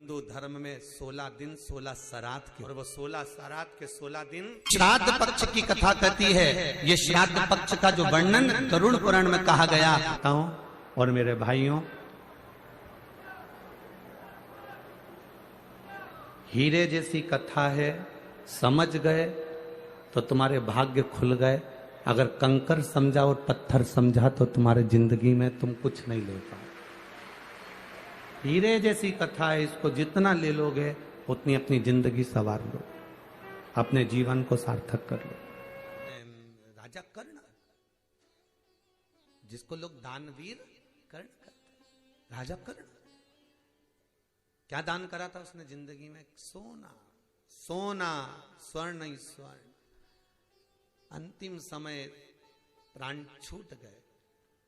हिंदू धर्म में 16 दिन 16 सरात के, और वो 16 सरात के 16 दिन श्राद्ध पक्ष की कथा कहती है। ये श्राद्ध पक्ष का जो वर्णन गरुड़ पुराण में कहा गया। और मेरे भाइयों, हीरे जैसी कथा है, समझ गए तो तुम्हारे भाग्य खुल गए। अगर कंकर समझा और पत्थर समझा तो तुम्हारे जिंदगी में तुम कुछ नहीं ले पाओ। हीरे जैसी कथा है, इसको जितना ले लोगे उतनी अपनी जिंदगी संवार लो, अपने जीवन को सार्थक कर लो। राजा कर्ण, जिसको लोग दानवीर कर्ण कहते, राजा कर्ण क्या दान करा था उसने जिंदगी में? सोना, सोना, स्वर्ण ही स्वर्ण। अंतिम समय प्राण छूट गए,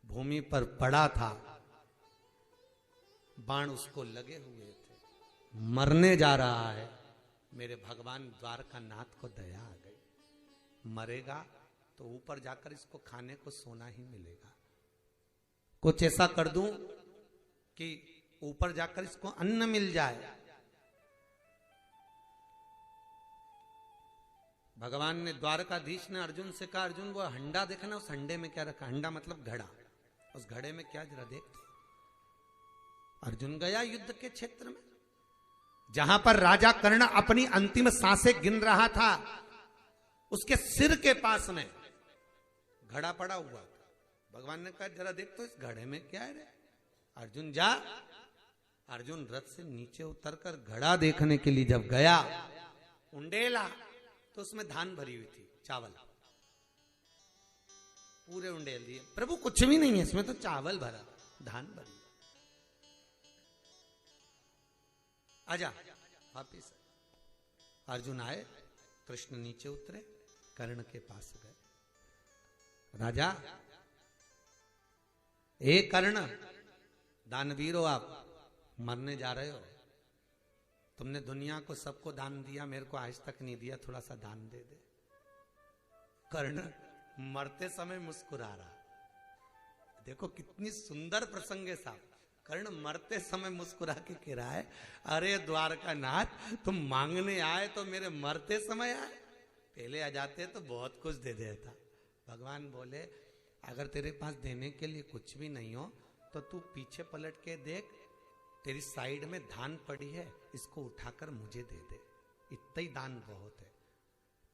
भूमि पर पड़ा था, बाण उसको लगे हुए थे, मरने जा रहा है। मेरे भगवान द्वारका नाथ को दया आ गई, मरेगा तो ऊपर जाकर इसको खाने को सोना ही मिलेगा। कुछ ऐसा कर दूं कि ऊपर जाकर इसको अन्न मिल जाए। भगवान ने, द्वारकाधीश ने अर्जुन से कहा, अर्जुन वो हंडा देखना, उस हंडे में क्या रखा? हंडा मतलब घड़ा, उस घड़े में क्या जरा देखते। अर्जुन गया युद्ध के क्षेत्र में, जहां पर राजा कर्ण अपनी अंतिम सांसें गिन रहा था, उसके सिर के पास में घड़ा पड़ा हुआ था। भगवान ने कहा जरा देख तो इस घड़े में क्या है रे? अर्जुन जा। अर्जुन रथ से नीचे उतरकर घड़ा देखने के लिए जब गया, उंडेला तो उसमें धान भरी हुई थी, चावल पूरे उंडेल दिए। प्रभु कुछ भी नहीं है इसमें, तो चावल भरा, धान भरी। आजा वापिस। अर्जुन आए, कृष्ण नीचे उतरे, कर्ण के पास गए। राजा, ए कर्ण, दानवीर हो आप, मरने जा रहे हो। तुमने दुनिया को सबको दान दिया, मेरे को आज तक नहीं दिया, थोड़ा सा दान दे दे। कर्ण मरते समय मुस्कुरा रहा। देखो कितनी सुंदर प्रसंग है साहब। कर्ण मरते समय मुस्कुरा के कह रहा है, अरे द्वारका नाथ, तुम मांगने आए तो मेरे मरते समय आए, पहले आ जाते तो बहुत कुछ दे देता। भगवान बोले, अगर तेरे पास देने के लिए कुछ भी नहीं हो तो तू पीछे पलट के देख, तेरी साइड में धान पड़ी है, इसको उठाकर मुझे दे दे, इतना ही दान बहुत है।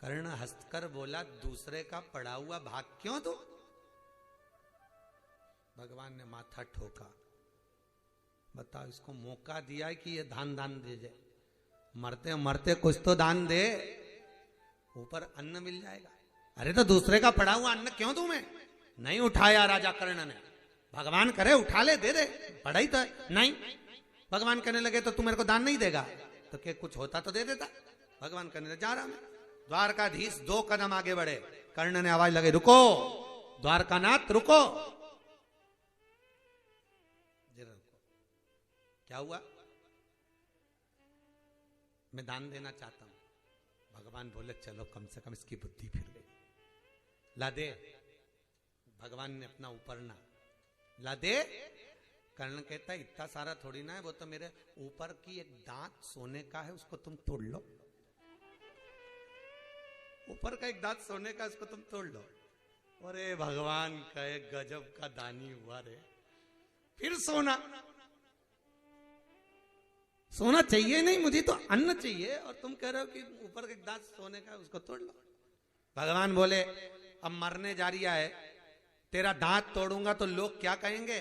कर्ण हंसकर बोला, दूसरे का पड़ा हुआ भाग क्यों दो? भगवान ने माथा ठोका। बताओ, इसको मौका दिया है कि ये दान दे जाए, मरते मरते कुछ तो दान दे, ऊपर अन्न मिल जाएगा। अरे तो दूसरे का पड़ा हुआ अन्न क्यों दूं मैं? नहीं उठाया राजा कर्ण ने। भगवान करे उठा ले, दे दे, पड़ा ही तो है। नहीं, भगवान कहने लगे तो तू मेरे को दान नहीं देगा? तो क्या कुछ होता तो दे देता। भगवान कहने लगे, जा रहा मैं। द्वारकाधीश 2 कदम आगे बढ़े, कर्ण ने आवाज लगे, रुको द्वारकानाथ रुको। क्या हुआ? मैं दान देना चाहता हूं। भगवान बोले, चलो कम से कम इसकी बुद्धि फिर गई, ला दे। भगवान ने अपना ऊपरना ला दे। कर्ण कहता है, इतना सारा थोड़ी ना है, वो तो मेरे ऊपर की एक दांत सोने का है, उसको तुम तोड़ लो। ऊपर का एक दांत सोने का, उसको तुम तोड़ लो। अरे भगवान का एक गजब का दानी हुआ रे। फिर सोना, सोना चाहिए नहीं मुझे, तो अन्न चाहिए, और तुम कह रहे हो कि ऊपर के दांत सोने का, उसको तोड़ लो। भगवान बोले, अब मरने जा रही है, तेरा दांत तोड़ूंगा तो लोग क्या कहेंगे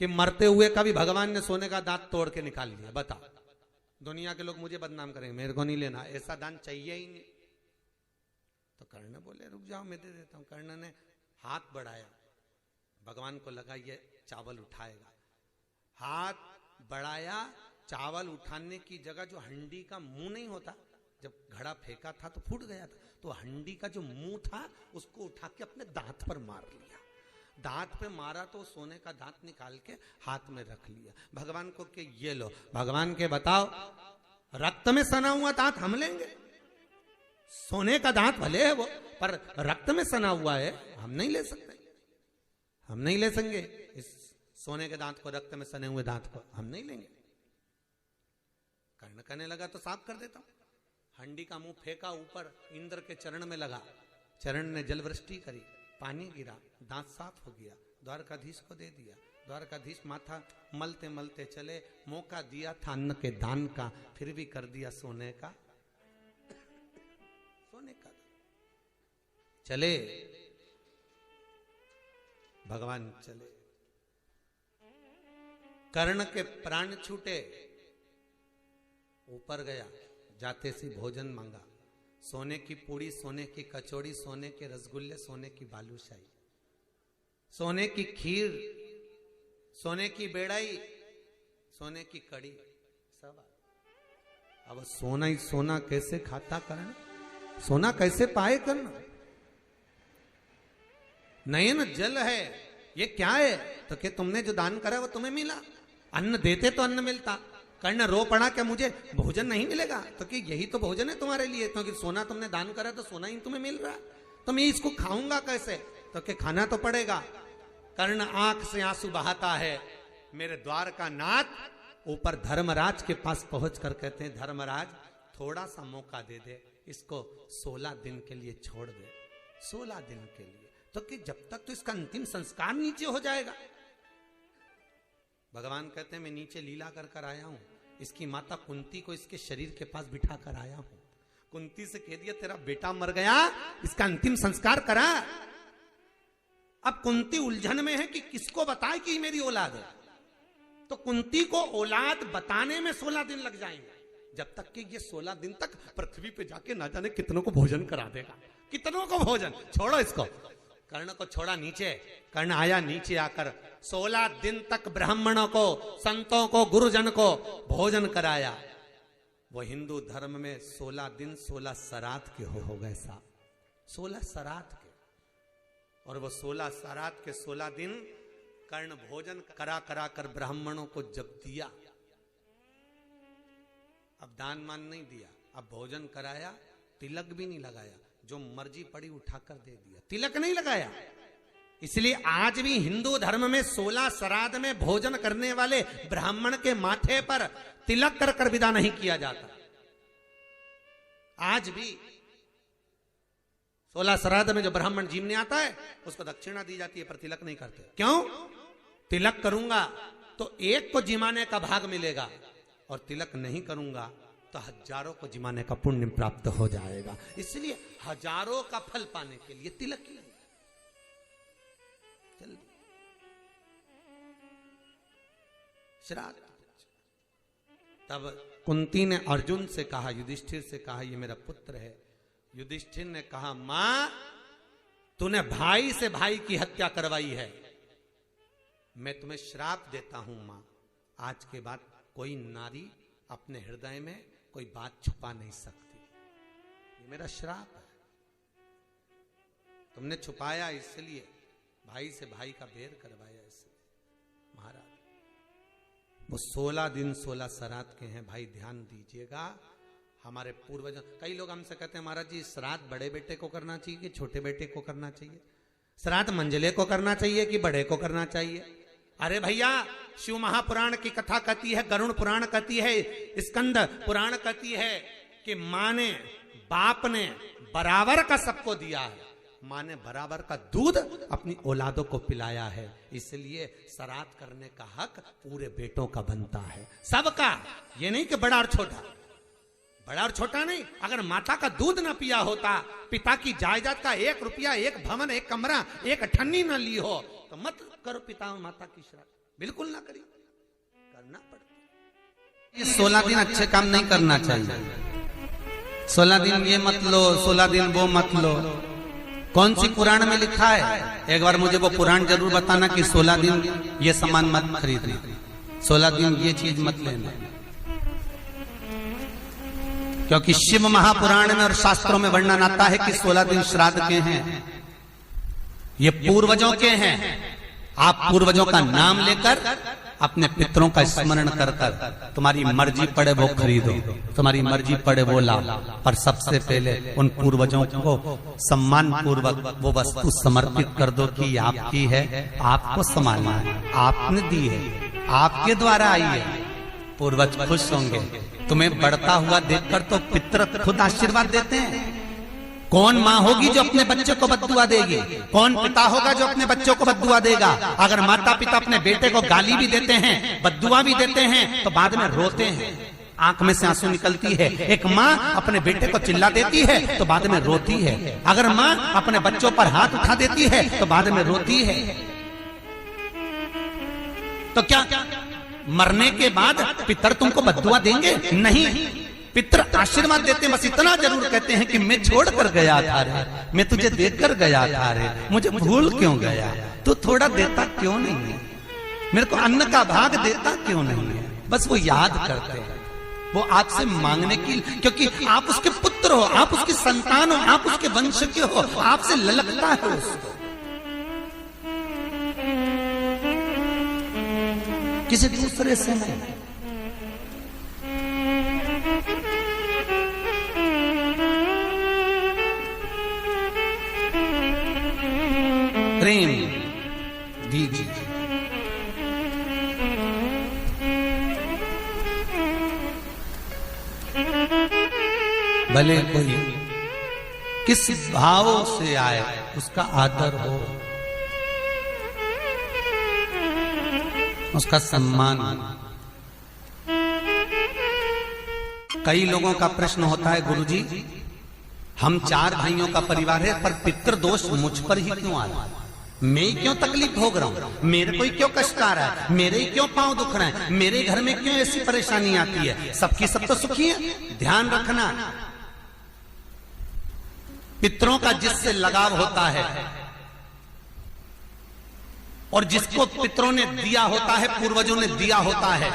कि मरते हुए का भी भगवान ने सोने का दांत तोड़ के निकाल लिया। बता, दुनिया के लोग मुझे बदनाम करेंगे, मेरे को नहीं लेना, ऐसा दान चाहिए ही नहीं। तो कर्ण बोले, रुक जाओ मैं दे देता हूं। कर्ण ने हाथ बढ़ाया, भगवान को लगा ये चावल उठाएगा। हाथ बढ़ाया, चावल उठाने की जगह जो हंडी का मुंह नहीं होता, जब घड़ा फेंका था तो फूट गया था, तो हंडी का जो मुंह था उसको उठा के अपने दांत पर मार लिया। दांत पे मारा तो सोने का दांत निकाल के हाथ में रख लिया। भगवान को कि ये लो। भगवान के बताओ, रक्त में सना हुआ दांत हम लेंगे? सोने का दांत भले है वो, पर रक्त में सना हुआ है, हम नहीं ले सकते। हम नहीं ले सकेंगे इस सोने के दांत को, रक्त में सने हुए दांत को हम नहीं लेंगे। कर्ण कहने लगा तो साफ कर देता हूं। हंडी का मुंह फेंका ऊपर, इंद्र के चरण में लगा, चरण ने जल वृष्टि करी, पानी गिरा, दांत साफ हो गया, द्वारकाधीश को दे दिया। द्वारकाधीश माथा मलते मलते चले, मौका दिया था अन्न के दान का, फिर भी कर दिया सोने का चले भगवान चले। कर्ण के प्राण छूटे, ऊपर गया, जाते सी भोजन मांगा, सोने की पूड़ी, सोने की कचौड़ी, सोने के रसगुल्ले, सोने की बालूशाही, सोने की खीर, सोने की बेड़ाई, सोने की कड़ी, सब। अब सोना ही सोना कैसे खाता कर्ण, सोना कैसे पाए कर्ण? नयन जल है, ये क्या है? तो कि तुमने जो दान करा वो तुम्हें मिला, अन्न देते तो अन्न मिलता। कर्ण रो पड़ा क्या मुझे भोजन नहीं मिलेगा? तो कि यही तो भोजन है तुम्हारे लिए, क्योंकि सोना तुमने दान करा तो सोना ही तुम्हें मिल रहा, तो मैं इसको खाऊंगा कैसे? तो कि खाना तो पड़ेगा। कर्ण आंख से आंसू बहाता है, मेरे द्वार का नाथ ऊपर धर्मराज के पास पहुंच कर कहते हैं, धर्मराज थोड़ा सा मौका दे दे, इसको 16 दिन के लिए छोड़ दे, 16 दिन के लिए, तो कि जब तक तो इसका अंतिम संस्कार नीचे हो जाएगा। भगवान कहते हैं मैं नीचे लीला कर कर आया हूं, इसकी माता कुंती को इसके शरीर के पास बिठा कर आया हूं। कुंती से कह दिया तेरा बेटा मर गया, इसका अंतिम संस्कार करा। अब कुंती उलझन में है कि किसको बताए कि मेरी औलाद है, तो कुंती को औलाद बताने में 16 दिन लग जाएंगे, जब तक कि ये 16 दिन तक पृथ्वी पे जाके ना जाने कितनों को भोजन करा देगा, कितनों को भोजन। छोड़ो इसको, कर्ण को छोड़ा नीचे। कर्ण आया नीचे आकर 16 दिन तक ब्राह्मणों को, संतों को, गुरुजन को भोजन कराया। वो हिंदू धर्म में 16 दिन 16 सरात के हो गए साहब, 16 सरात के। और वो 16 सरात के 16 दिन कर्ण भोजन करा करा कर ब्राह्मणों को जब दिया, अब दान मान नहीं दिया, अब भोजन कराया, तिलक भी नहीं लगाया, जो मर्जी पड़ी उठाकर दे दिया, तिलक नहीं लगाया। इसलिए आज भी हिंदू धर्म में 16 श्राद्ध में भोजन करने वाले ब्राह्मण के माथे पर तिलक कर कर विदा नहीं किया जाता। आज भी 16 श्राद्ध में जो ब्राह्मण जीवने आता है उसको दक्षिणा दी जाती है, पर तिलक नहीं करते। क्यों? तिलक करूंगा तो एक को जिमाने का भाग मिलेगा, और तिलक नहीं करूंगा तो हजारों को जिमाने का पुण्य प्राप्त हो जाएगा। इसलिए हजारों का फल पाने के लिए तिलक की श्राद्ध। तब कुंती ने अर्जुन से कहा, युधिष्ठिर से कहा, ये मेरा पुत्र है। युधिष्ठिर ने कहा, मां तूने भाई से भाई की हत्या करवाई है, मैं तुम्हें श्राप देता हूं मां, आज के बाद कोई नारी अपने हृदय में कोई बात छुपा नहीं सकती, ये मेरा श्राप है। तुमने छुपाया इसलिए, भाई से भाई का बैर करवाया इसलिए। महाराज वो 16 दिन 16 श्राद्ध के हैं भाई, ध्यान दीजिएगा। हमारे पूर्वजों, कई लोग हमसे कहते हैं महाराज जी श्राद्ध बड़े बेटे को करना चाहिए कि छोटे बेटे को करना चाहिए, श्राद्ध मंझले को करना चाहिए कि बड़े को करना चाहिए। अरे भैया, शिव महापुराण की कथा कहती है, गरुड़ पुराण कहती है, स्कंद पुराण कहती है कि मां ने, बाप ने बराबर का सबको दिया है, मां ने बराबर का दूध अपनी औलादों को पिलाया है। इसलिए श्राद्ध करने का हक पूरे बेटों का बनता है, सबका। ये नहीं कि बड़ा और छोटा, बड़ा और छोटा नहीं। अगर माता का दूध ना पिया होता, पिता की जायदाद का 1 रुपया, 1 भवन, 1 कमरा, 1 अठन्नी ना ली हो, तो मत करो पिता और माता की श्राद्ध, बिल्कुल ना करिए, करना पड़ता। ये 16 दिन अच्छे काम नहीं करना चाहिए। 16 दिन ये मत लो, 16 दिन वो मत लो। कौन सी पुराण में लिखा है? एक बार मुझे वो पुराण जरूर बताना कि 16 दिन ये सामान मत खरीदना, 16 दिन ये चीज मत लेना। क्योंकि शिव महापुराण में और शास्त्रों में वर्णन आता है कि 16 दिन श्राद्ध के हैं, ये पूर्वजों के हैं। आप पूर्वजों का नाम लेकर, अपने पितरों का स्मरण कर कर, तुम्हारी मर्जी पड़े वो खरीदो, तुम्हारी मर्जी पड़े वो लाओ, पर सबसे पहले उन पूर्वजों को सम्मान पूर्वक वो वस्तु समर्पित कर दो कि आपकी है, आपको संभालना है, आपने दी है, आपके द्वारा आई है। पूर्वज खुश होंगे, तुम्हें बढ़ता हुआ देखकर तो पितर खुद आशीर्वाद देते हैं। कौन माँ होगी जो अपने बच्चे को बद्दुआ देगी? कौन पिता होगा जो अपने बच्चों को बद्दुआ देगा? अगर माता पिता अपने बेटे को गाली भी देते हैं, बद्दुआ भी देते हैं, तो बाद में रोते हैं, आंख में से आंसू निकलती है। एक माँ अपने बेटे को चिल्ला देती है तो बाद में रोती है। अगर माँ अपने बच्चों पर हाथ उठा देती है तो बाद में रोती है। तो क्या मरने के बाद पितर तुमको बद्दुआ देंगे? नहीं, पितर आशीर्वाद देते हैं। बस इतना जरूर कहते हैं कि मैं छोड़ कर गया था रे, मैं तुझे देकर गया था रे, मुझे भूल क्यों गया? तू थोड़ा देता क्यों नहीं है? मेरे को अन्न का भाग देता क्यों नहीं है? बस वो याद करते हैं, वो आपसे मांगने की, क्योंकि आप उसके पुत्र हो, आप उसकी संतान हो, आप उसके वंश के हो, आपसे ललकता है उसको, किसी दूसरे से नहीं। प्रेम दीजिए। भले कोई किस भाव से आए उसका आदर हो, उसका सम्मान। कई लोगों का प्रश्न होता है, गुरुजी हम 4 भाइयों का परिवार है, पर पितृ दोष मुझ पर ही क्यों आ रहा है? मैं ही क्यों तकलीफ भोग रहा हूं? मेरे को ही क्यों कष्ट आ रहा है? मेरे ही क्यों पांव दुख रहे हैं? मेरे घर में क्यों ऐसी परेशानी आती है? सबकी सब तो सुखी है। ध्यान रखना, पितरों का जिससे लगाव होता है और जिसको पितरों ने दिया होता है, पूर्वजों ने दिया होता है,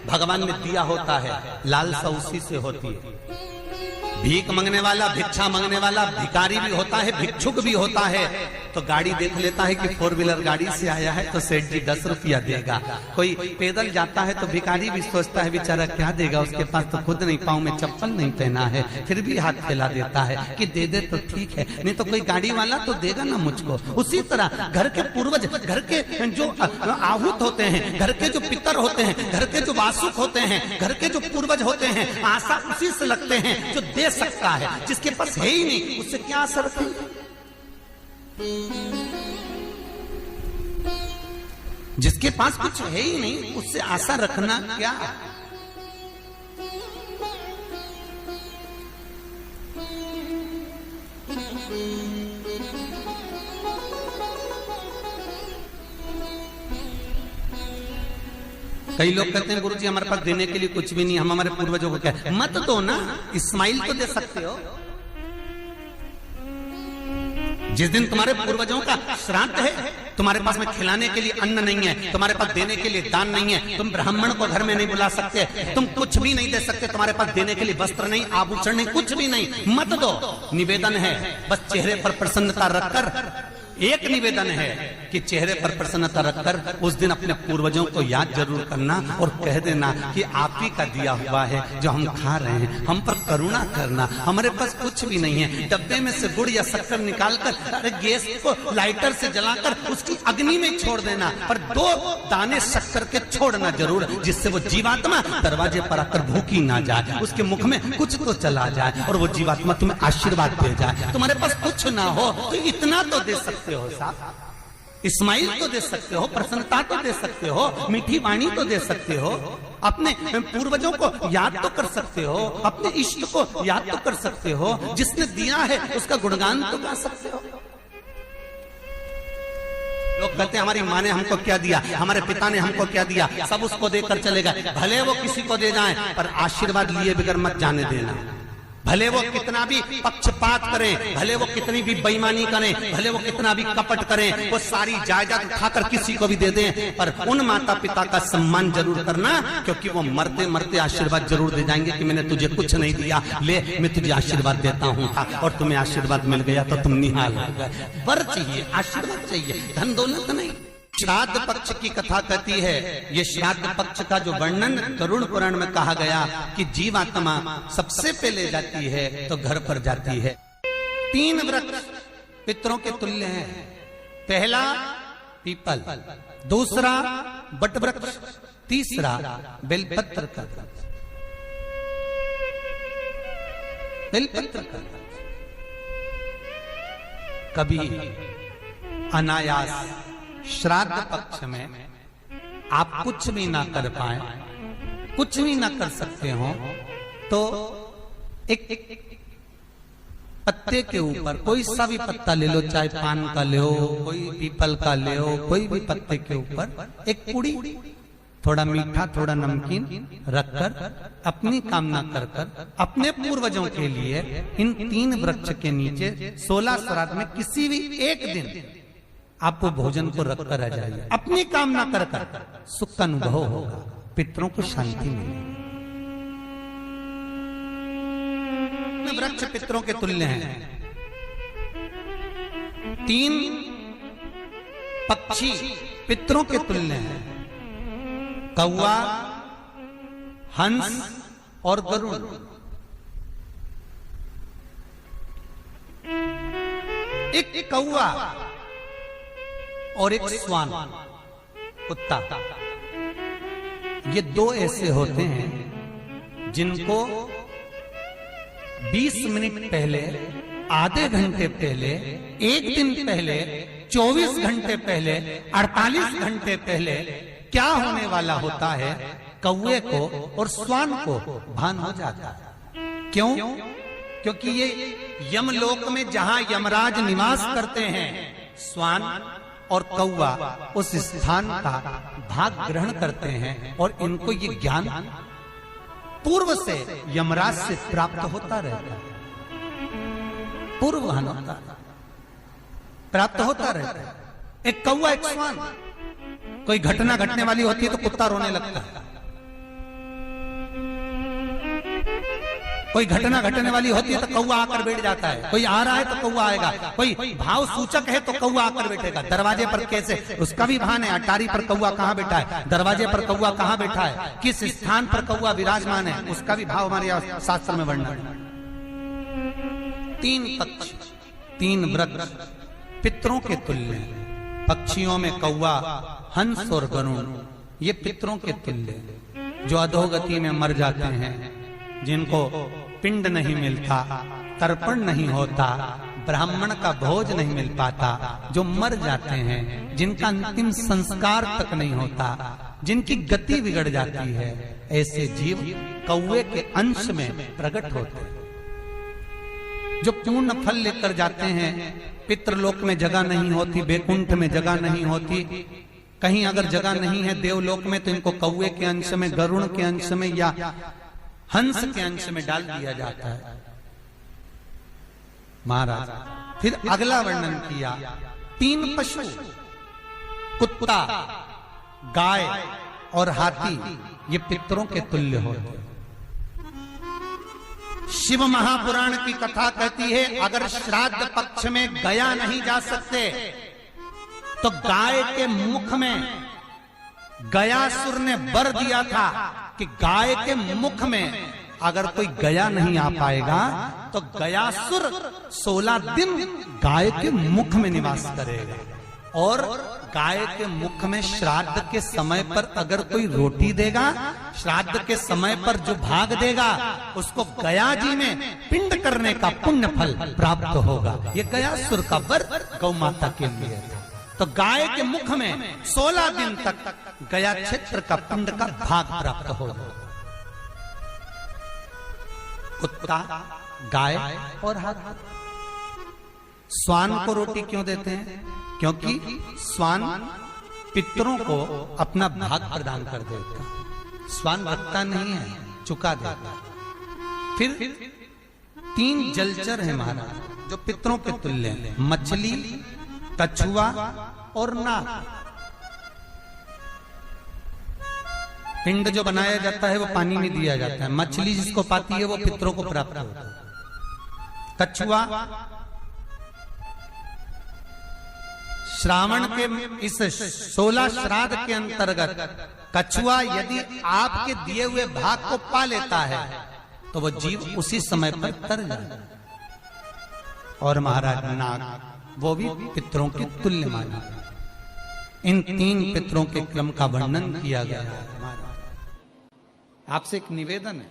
भगवान ने दिया होता है, लालसा उसी से होती है। भीख मांगने वाला, भिक्षा मांगने वाला भिखारी भी होता है, भिक्षुक भी होता है। तो गाड़ी देख लेता है कि 4 व्हीलर गाड़ी से आया है तो सेठ जी 10 रुपया देगा। कोई पैदल जाता है तो भिखारी भी सोचता है बेचारा क्या देगा, उसके पास तो खुद नहीं, पाँव में चप्पल नहीं पहना है, फिर भी हाथ फैला देता है कि दे दे तो ठीक है, नहीं तो कोई गाड़ी वाला तो देगा ना मुझको। उसी तरह घर के पूर्वज, घर के जो आहूत होते हैं, घर के जो पितर होते हैं, घर के जो वासुक होते हैं, घर के जो पूर्वज होते हैं, आशा उसी से लगते हैं जो दे सकता है। जिसके पास है ही नहीं उससे क्या आशा रखेंगे? जिसके पास कुछ है ही नहीं उससे आशा रखना क्या? कई लोग कहते हैं गुरुजी हमारे पास देने के लिए कुछ भी नहीं, हम हमारे पूर्वजों को क्या? मत दो ना, इस्माइल तो दे सकते हो। जिस दिन तुम्हारे पूर्वजों का श्राद्ध है, तुम्हारे पास में खिलाने के लिए अन्न नहीं है, तुम्हारे पास देने के लिए दान नहीं है, तुम ब्राह्मण को घर में नहीं बुला सकते, तुम कुछ भी नहीं दे सकते, तुम्हारे पास देने के लिए वस्त्र नहीं, आभूषण नहीं, कुछ भी नहीं, मत दो। निवेदन है बस चेहरे पर प्रसन्नता रखकर, एक निवेदन है कि चेहरे पर प्रसन्नता रखकर उस दिन अपने पूर्वजों को याद जरूर करना और कह देना कि आप ही का दिया हुआ है जो हम खा रहे हैं, हम पर करुणा करना। हमारे पास कुछ भी नहीं है, डब्बे में से गुड़ या शक्कर निकालकर अरे गैस को लाइटर से जलाकर उसकी अग्नि में छोड़ देना, पर 2 दाने शक्कर के छोड़ना जरूर, जिससे वो जीवात्मा दरवाजे पर आकर भूखी ना जाए, उसके मुख में कुछ तो चला जाए और वो जीवात्मा तुम्हें आशीर्वाद दे जाए। तुम्हारे पास कुछ ना हो तो इतना तो दे सकते हो साहब, इस्माइल तो दे सकते हो, प्रसन्नता तो दे सकते हो, मीठी वाणी तो दे सकते हो, अपने पूर्वजों को याद तो कर सकते हो, अपने इष्ट को याद तो कर सकते हो, जिसने दिया है उसका गुणगान तो गा सकते हो। लोग कहते हैं हमारी माँ ने हमको क्या दिया, हमारे पिता ने हमको क्या दिया, सब उसको देकर चले गए। भले वो किसी को दे जाएं, पर आशीर्वाद लिए बगैर मत जाने देना। भले वो कितना भी पक्षपात करें, भले वो कितनी भी बेईमानी करें, भले वो कितना भी कपट करें, वो सारी जायदाद उठाकर किसी को भी दे दें, पर उन माता पिता का सम्मान जरूर करना, क्योंकि वो मरते मरते आशीर्वाद जरूर दे जाएंगे कि मैंने तुझे कुछ नहीं दिया, ले मैं तुझे आशीर्वाद देता हूँ, और तुम्हें आशीर्वाद मिल गया तो तुम निहाल हो गए। वर चाहिए, आशीर्वाद चाहिए, धन दौलत नहीं। श्राद्ध पक्ष की कथा कहती है, ये श्राद्ध पक्ष का जो वर्णन गरुड़ पुराण में कहा गया कि जीवात्मा सबसे पहले जाती है तो घर पर जाती है। 3 वृक्ष पितरों के तुल्य हैं। पहला पीपल, दूसरा बट वृक्ष, तीसरा बेलपत्र का वृक्ष। बेलपत्र का, कभी अनायास श्राद्ध पक्ष में आप कुछ भी ना कर पाए, कुछ भी ना कर सकते हो, तो एक पत्ते के ऊपर कोई सा भी पत्ता ले लो, चाहे पान का ले लो, कोई पीपल का ले लो, कोई भी पत्ते के ऊपर एक पुड़ी, थोड़ा मीठा थोड़ा नमकीन रखकर अपनी कामना कर कर अपने पूर्वजों के लिए इन 3 वृक्ष के नीचे 16 श्राद्ध में किसी भी एक दिन आप वो भोजन को रखकर आ जाइए, अपनी कामना कर कर सुख का अनुभव होगा, पितरों को शांति मिलेगी। वृक्ष पितरों के तुल्य हैं। 3 पक्षी पितरों के तुल्य हैं, कौवा, हंस और गरुड़। एक कौवा और एक स्वान, कुत्ता, ये 2 ऐसे होते हैं जिनको 20 मिनट पहले, आधे घंटे पहले, 1 दिन पहले, 24 घंटे पहले, 48 घंटे पहले क्या होने वाला होता है, कौवे को और स्वान को भान हो जाता है। क्यों? क्योंकि ये यमलोक में जहां यमराज निवास करते हैं, स्वान और कौवा उस स्थान का भाग ग्रहण करते हैं और इनको ये ज्ञान पूर्व से यमराज से प्राप्त होता रहता है, पूर्ववहन होता है, प्राप्त होता रहता है। एक कौवा एक स्वान, कोई घटना घटने वाली होती है तो कुत्ता रोने लगता है, कोई घटना घटने वाली होती है तो कौवा आकर बैठ जाता है, कोई आ रहा है तो कौवा आएगा, कोई भाव सूचक है तो कौवा आकर बैठेगा। दरवाजे पर कैसे, उसका भी भान है, अटारी पर कौवा कहां बैठा है, दरवाजे पर कौवा कहां बैठा है, किस स्थान पर कौवा विराजमान है, उसका भी भाव हमारे शास्त्र में वर्णन है। 3 पक्षी, 3 वृक्ष पितरों के तुल्य हैं। पक्षियों में कौवा, हंस और गरुड़, ये पितरों के तुल्य, जो अधोगति में मर जाते हैं, जिनको पिंड नहीं मिलता, तर्पण नहीं होता, ब्राह्मण का भोज नहीं मिल पाता, जो मर जाते हैं, जिनका अंतिम संस्कार तक नहीं होता, जिनकी गति बिगड़ जाती है, ऐसे जीव कौवे के अंश में प्रकट होते हैं, जो पूर्ण फल लेकर जाते हैं। पितृलोक में जगह नहीं होती, बैकुंठ में जगह नहीं होती, कहीं अगर जगह नहीं है देवलोक में, तो इनको कौवे के अंश में, गरुड़ के अंश में या हंस के अंश में डाल दिया जाता है। महाराज फिर अगला वर्णन किया, 3 पशु, कुत्ता, गाय और हाथी, ये पितरों के तुल्य होते हैं। शिव महापुराण की कथा कहती है, अगर श्राद्ध पक्ष में गया नहीं जा सकते तो गाय के मुख में गयासुर ने वर दिया था कि गाय के मुख में अगर कोई गया नहीं आ पाएगा तो गयासुर 16 दिन गाय के मुख में निवास करेगा, और गाय के मुख में श्राद्ध के समय पर अगर कोई रोटी देगा, श्राद्ध के समय पर जो भाग देगा, उसको गया जी में पिंड करने का पुण्य फल प्राप्त होगा। ये गयासुर का वर गौ माता के लिए था। तो गाय के मुख में 16 दिन तक गया क्षेत्र का पिंड का भाग प्राप्त होगा। कुत्ता, गाय और हाथी। स्वान को रोटी क्यों देते हैं? क्योंकि स्वान पितरों को अपना भाग प्रदान कर देता है। स्वान रखता नहीं है, चुका देता। फिर 3 जलचर है महाराज जो पितरों के तुल्य हैं, मछली, कछुआ और नाग। पिंड जो बनाया जाता है वो पानी में दिया जाता है, मछली जिसको पाती है वो पितरों को प्राप्त होता है। कछुआ श्रावण के इस 16 श्राद्ध के अंतर्गत कछुआ यदि आपके दिए हुए भाग को पा लेता है तो वो जीव उसी समय पर तर जाता है। और महाराज नाग, वो भी पितरों के तुल्य माना। इन 3 पितरों के क्रम का वर्णन किया गया है। आपसे एक निवेदन है,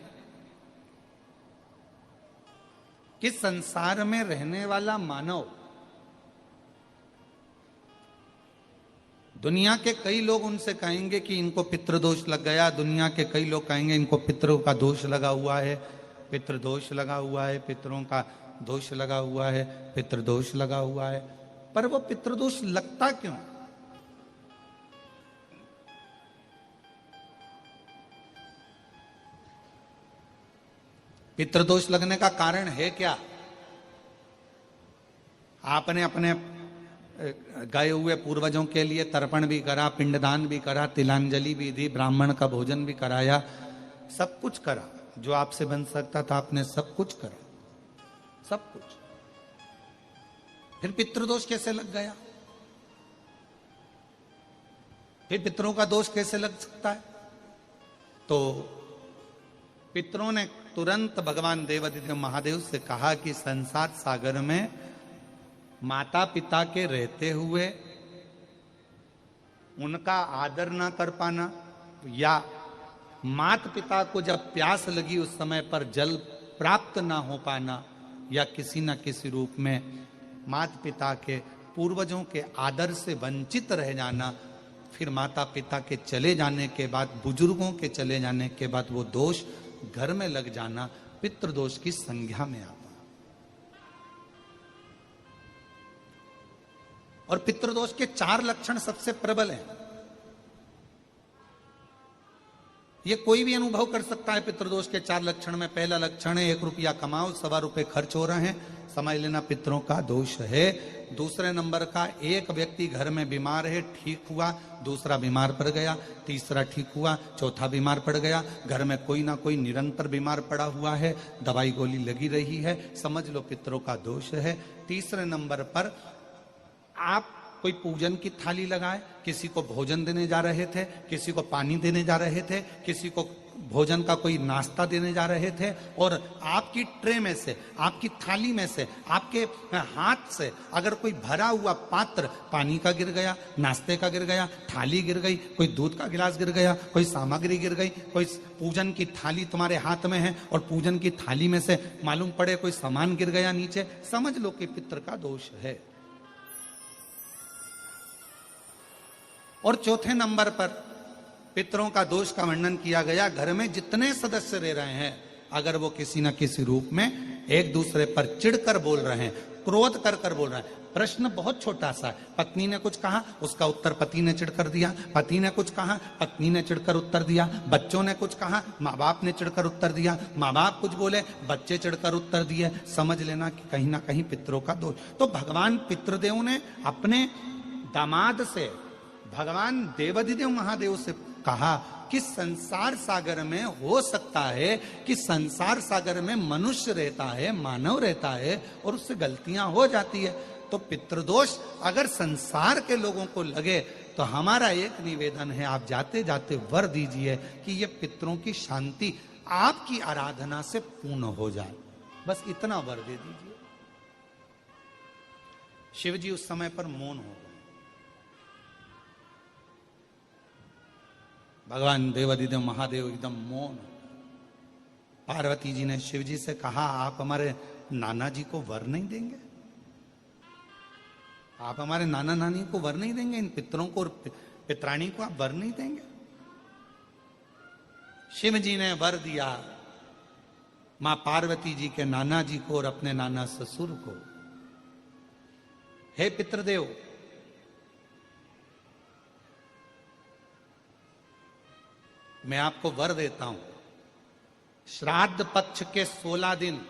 कि संसार में रहने वाला मानव, दुनिया के कई लोग उनसे कहेंगे कि इनको पितृदोष लग गया, दुनिया के कई लोग कहेंगे इनको पितरों का दोष लगा हुआ है, पितृदोष लगा हुआ है, पितरों का दोष लगा हुआ है, पितृदोष लगा हुआ है। पर वो पितृदोष लगता क्यों? पितृदोष लगने का कारण है क्या? आपने अपने गए हुए पूर्वजों के लिए तर्पण भी करा, पिंडदान भी करा, तिलांजलि भी दी, ब्राह्मण का भोजन भी कराया, सब कुछ करा, जो आपसे बन सकता था आपने सब कुछ करा, सब कुछ। फिर पितृदोष कैसे लग गया? फिर पितरों का दोष कैसे लग सकता है? तो पितरों ने तुरंत भगवान देवादिदेव महादेव से कहा कि संसार सागर में माता पिता के रहते हुए उनका आदर ना कर पाना, या माता पिता को जब प्यास लगी उस समय पर जल प्राप्त ना हो पाना, या किसी न किसी रूप में माता पिता के पूर्वजों के आदर से वंचित रह जाना, फिर माता पिता के चले जाने के बाद, बुजुर्गों के चले जाने के बाद वो दोष घर में लग जाना पितृदोष की संज्ञा में आता। और पितृदोष के 4 लक्षण सबसे प्रबल हैं। ये कोई भी अनुभव कर सकता है पितृदोष के 4 लक्षण में। पहला लक्षण है 1 रुपया कमाओ, 1.25 रुपए खर्च हो रहे हैं, समझ लेना पितरों का दोष है। दूसरे नंबर का, एक व्यक्ति घर में बीमार है, ठीक हुआ, दूसरा बीमार पड़ गया, तीसरा ठीक हुआ, चौथा बीमार पड़ गया, घर में कोई ना कोई निरंतर बीमार पड़ा हुआ है, दवाई गोली लगी रही है, समझ लो पितरों का दोष है। तीसरे नंबर पर आप कोई पूजन की थाली लगाए, किसी को भोजन देने जा रहे थे, किसी को पानी देने जा रहे थे, किसी को भोजन का कोई नाश्ता देने जा रहे थे, और आपकी ट्रे में से, आपकी थाली में से, आपके हाथ से अगर कोई भरा हुआ पात्र पानी का गिर गया, नाश्ते का गिर गया, थाली गिर गई, कोई दूध का गिलास गिर गया, कोई सामग्री गिर गई, कोई पूजन की थाली तुम्हारे हाथ में है और पूजन की थाली में से मालूम पड़े कोई सामान गिर गया नीचे, समझ लो कि पितृ का दोष है। और चौथे नंबर पर पितरों का दोष का वर्णन किया गया, घर में जितने सदस्य रह रहे हैं, अगर वो किसी न किसी रूप में एक दूसरे पर चिढ़कर बोल रहे हैं, क्रोध कर कर बोल रहे हैं। प्रश्न बहुत छोटा सा है, पत्नी ने कुछ कहा, उसका उत्तर पति ने चिढ़कर दिया, पति ने कुछ कहा, पत्नी ने चिढ़कर उत्तर दिया, बच्चों ने कुछ कहा, माँ बाप ने चिढ़कर उत्तर दिया, माँ बाप कुछ बोले, बच्चे चिढ़कर उत्तर दिए, समझ लेना कि कहीं ना कहीं पितरों का दोष। तो भगवान पितृदेव ने अपने दामाद से, भगवान देवादिदेव महादेव से कहा कि संसार सागर में हो सकता है कि संसार सागर में मनुष्य रहता है, मानव रहता है, और उससे गलतियां हो जाती है। तो पितृदोष अगर संसार के लोगों को लगे तो हमारा एक निवेदन है, आप जाते जाते वर दीजिए कि ये पितरों की शांति आपकी आराधना से पूर्ण हो जाए, बस इतना वर दे दीजिए। शिव जी उस समय पर मौन हो गए। भगवान देवादिदेव महादेव एकदम मौन। पार्वती जी ने शिव जी से कहा, आप हमारे नाना जी को वर नहीं देंगे? आप हमारे नाना नानी को वर नहीं देंगे? इन पितरों को और पितरानी को आप वर नहीं देंगे? शिव जी ने वर दिया मां पार्वती जी के नाना जी को और अपने नाना ससुर को। हे पितृदेव, मैं आपको वर देता हूं, श्राद्ध पक्ष के 16 दिन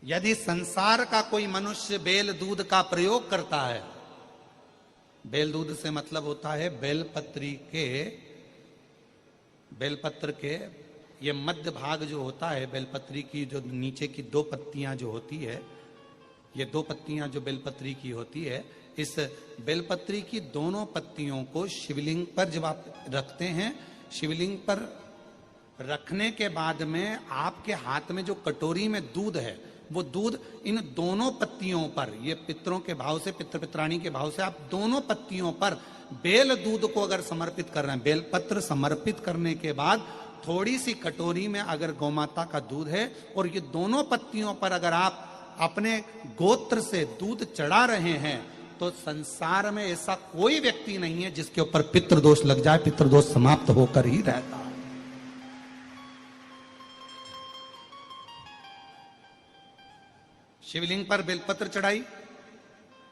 यदि संसार का कोई मनुष्य बेल दूध का प्रयोग करता है, बेल दूध से मतलब होता है बेलपत्र के ये मध्य भाग जो होता है, बेलपत्री की जो नीचे की 2 पत्तियां जो होती है, ये 2 पत्तियां जो बेलपत्री की होती है, इस बेलपत्री की दोनों पत्तियों को शिवलिंग पर जब आप रखते हैं, शिवलिंग पर रखने के बाद में आपके हाथ में जो कटोरी में दूध है, वो दूध इन दोनों पत्तियों पर, ये पितरों के भाव से, पितृ पित्राणी के भाव से आप दोनों पत्तियों पर बेल दूध को अगर समर्पित कर रहे हैं, बेलपत्र समर्पित करने के बाद थोड़ी सी कटोरी में अगर गौमाता का दूध है और ये दोनों पत्तियों पर अगर आप अपने गोत्र से दूध चढ़ा रहे हैं, तो संसार में ऐसा कोई व्यक्ति नहीं है जिसके ऊपर पितृदोष लग जाए। पितृदोष समाप्त होकर ही रहता है। शिवलिंग पर बेलपत्र चढ़ाई,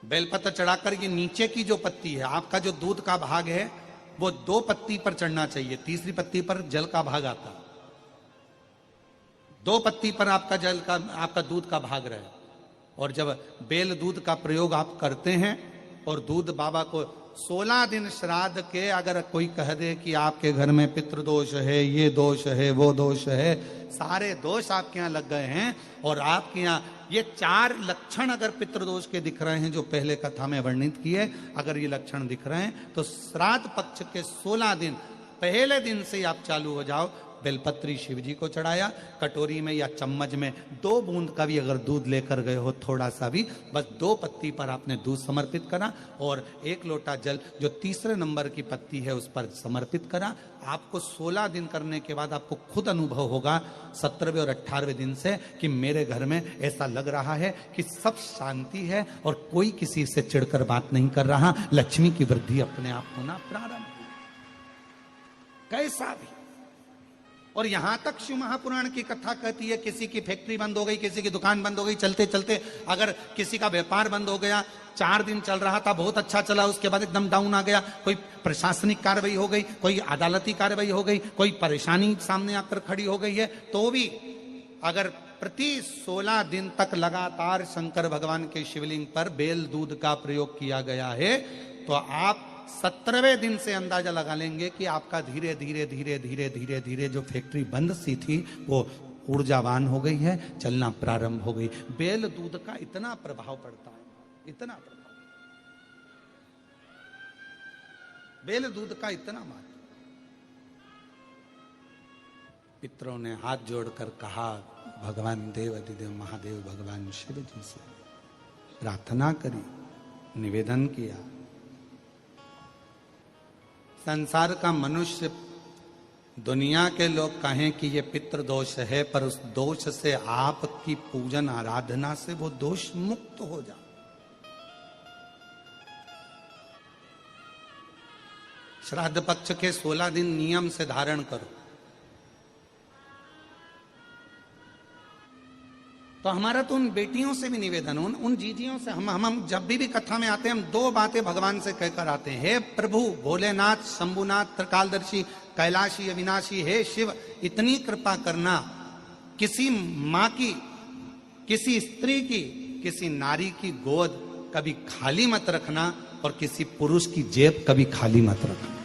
बेलपत्र चढ़ाकर ये नीचे की जो पत्ती है, आपका जो दूध का भाग है वो 2 पत्ती पर चढ़ना चाहिए, तीसरी पत्ती पर जल का भाग आता, 2 पत्ती पर आपका दूध का भाग रहे। और जब बेल दूध का प्रयोग आप करते हैं और दूध बाबा को 16 दिन श्राद्ध के अगर कोई कह दे कि आपके घर में पितृदोष है, ये दोष है, वो दोष है, सारे दोष आपके यहाँ लग गए हैं और आपके यहाँ ये 4 लक्षण अगर पितृदोष के दिख रहे हैं जो पहले कथा में वर्णित किए, अगर ये लक्षण दिख रहे हैं तो श्राद्ध पक्ष के 16 दिन पहले दिन से आप चालू हो जाओ। बेलपत्री शिव जी को चढ़ाया, कटोरी में या चम्मच में 2 बूंद का भी अगर दूध लेकर गए हो, थोड़ा सा भी, बस 2 पत्ती पर आपने दूध समर्पित करा और 1 लोटा जल जो तीसरे नंबर की पत्ती है उस पर समर्पित करा। आपको 16 दिन करने के बाद आपको खुद अनुभव होगा 17वें और 18वें दिन से कि मेरे घर में ऐसा लग रहा है कि सब शांति है और कोई किसी से चिढ़कर बात नहीं कर रहा, लक्ष्मी की वृद्धि अपने आप होना प्रारंभ कैसा भी। और यहां तक शिव महापुराण की कथा कहती है किसी की फैक्ट्री बंद हो गई, किसी की दुकान बंद हो गई, चलते चलते अगर किसी का व्यापार बंद हो गया, 4 दिन चल रहा था, बहुत अच्छा चला, उसके बाद एकदम डाउन आ गया, कोई प्रशासनिक कार्रवाई हो गई, कोई अदालती कार्रवाई हो गई, कोई परेशानी सामने आकर खड़ी हो गई है, तो भी अगर प्रति 16 दिन तक लगातार शंकर भगवान के शिवलिंग पर बेल दूध का प्रयोग किया गया है, तो आप 17वें दिन से अंदाजा लगा लेंगे कि आपका धीरे धीरे धीरे धीरे धीरे धीरे जो फैक्ट्री बंद सी थी वो ऊर्जावान हो गई है, चलना प्रारंभ हो गई। बेल दूध का इतना प्रभाव पड़ता है, इतना प्रभाव, बेल दूध का इतना महत्व। पितरों ने हाथ जोड़कर कहा, भगवान देव अधिदेव महादेव भगवान शिव जी से प्रार्थना करी, निवेदन किया। संसार का मनुष्य, दुनिया के लोग कहें कि ये पितृ दोष है, पर उस दोष से आपकी पूजन आराधना से वो दोष मुक्त हो जाए। श्राद्ध पक्ष के 16 दिन नियम से धारण करो। तो हमारा तो उन बेटियों से भी निवेदन, उन जीजियों से, हम जब भी कथा में आते हैं, हम 2 बातें भगवान से कहकर आते हैं, हे प्रभु भोलेनाथ, शंभुनाथ, त्रिकालदर्शी, कैलाशी, अविनाशी, हे शिव, इतनी कृपा करना, किसी माँ की, किसी स्त्री की, किसी नारी की गोद कभी खाली मत रखना और किसी पुरुष की जेब कभी खाली मत रखना।